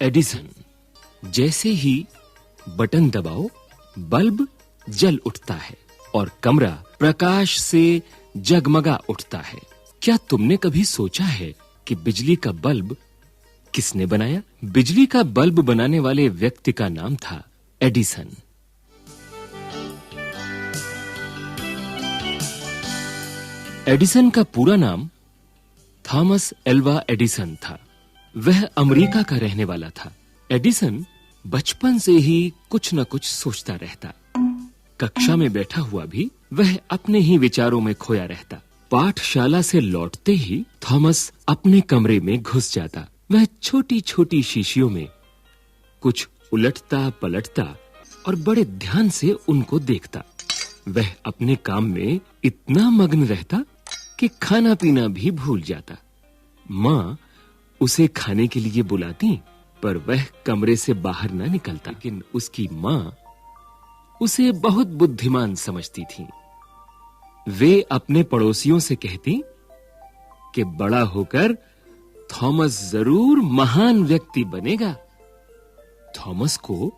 Edison. जैसे ही button दबाओ, bulb जल उठता है और कमरा प्रकाश से जगमगा उठता है। क्या तुमने कभी सोचा है कि बिजली का बल्ब किसने बनाया? बिजली का बल्ब बनाने वाले व्यक्ति का नाम था एडिसन। एडिसन का पूरा नाम थॉमस एल्वा एडिसन था। वह अमेरिका का रहने वाला था। एडिसन बचपन से ही कुछ न कुछ सोचता रहता। कक्षा में बैठा हुआ भी वह अपने ही विचारों में खोया रहता। पाठशाला से लौटते ही थॉमस अपने कमरे में घुस जाता। वह छोटी-छोटी शीशियों में कुछ उलटता पलटता और बड़े ध्यान से उनको देखता। वह अपने काम में इतना मग्न रहता कि खाना पीना भी भूल जाता। माँ उसे खाने के लिए बुलाती, पर वह कमरे से बाहर न निकलता। लेकिन उसकी माँ उसे बहुत बुद्धिमान समझती थी। वे अपने पड़ोसियों से कहती कि बड़ा होकर थॉमस जरूर महान व्यक्ति बनेगा। थॉमस को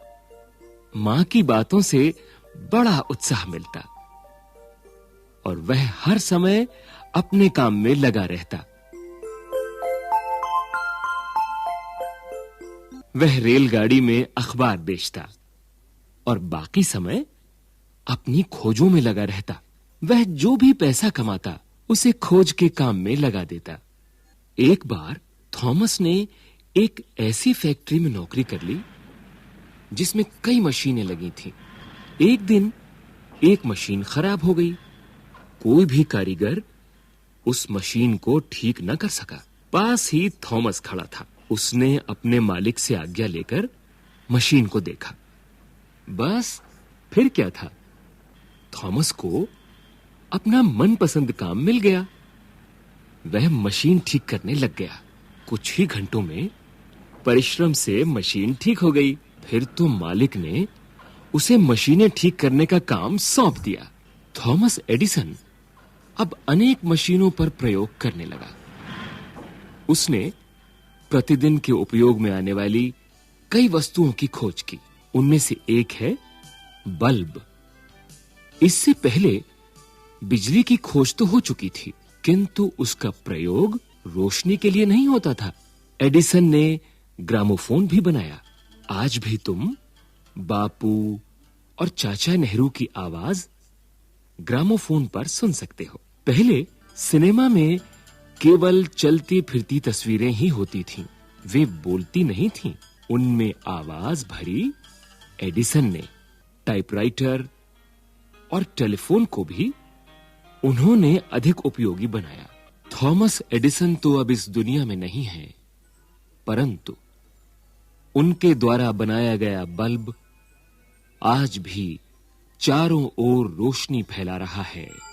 माँ की बातों से बड़ा उत्साह मिलता और वह हर समय अपने काम में लगा रहता। वह रेलगाड़ी में अखबार बेचता और बाकी समय अपनी खोजों में लगा रहता। वह जो भी पैसा कमाता उसे खोज के काम में लगा देता। एक बार थॉमस ने एक ऐसी फैक्ट्री में नौकरी कर ली जिसमें कई मशीनें लगी थीं। एक दिन एक मशीन खराब हो गई। कोई भी कारीगर उस मशीन को ठीक न कर सका। पास ही थॉमस खड़ा था। उसने अपने मालिक से आज्ञा लेकर मशीन को देखा। बस फिर क्या था, थॉमस को अपना मनपसंद काम मिल गया। वह मशीन ठीक करने लग गया। कुछ ही घंटों में परिश्रम से मशीन ठीक हो गई। फिर तो मालिक ने उसे मशीनें ठीक करने का काम सौंप दिया। थॉमस एडिसन अब अनेक मशीनों पर प्रयोग करने लगा। उसने प्रतिदिन के उपयोग में आने वाली कई वस्तुओं की खोज की। उनमें से एक है बल्ब। इससे पहले बिजली की खोज तो हो चुकी थी, किंतु उसका प्रयोग रोशनी के लिए नहीं होता था। एडिसन ने ग्रामोफोन भी बनाया। आज भी तुम बापू और चाचा नेहरू की आवाज ग्रामोफोन पर सुन सकते हो। पहले सिनेमा में केवल चलती फिरती तस्वीरें ही होती थीं। वे बोलती नहीं थीं। उनमें आवाज भरी एडिसन ने टाइपराइटर और टेलीफोन को भी उन्होंने अधिक उपयोगी बनाया। थॉमस एडिसन तो अब इस दुनिया में नहीं है, परंतु उनके द्वारा बनाया गया बल्ब आज भी चारों ओर रोशनी फैला रहा है।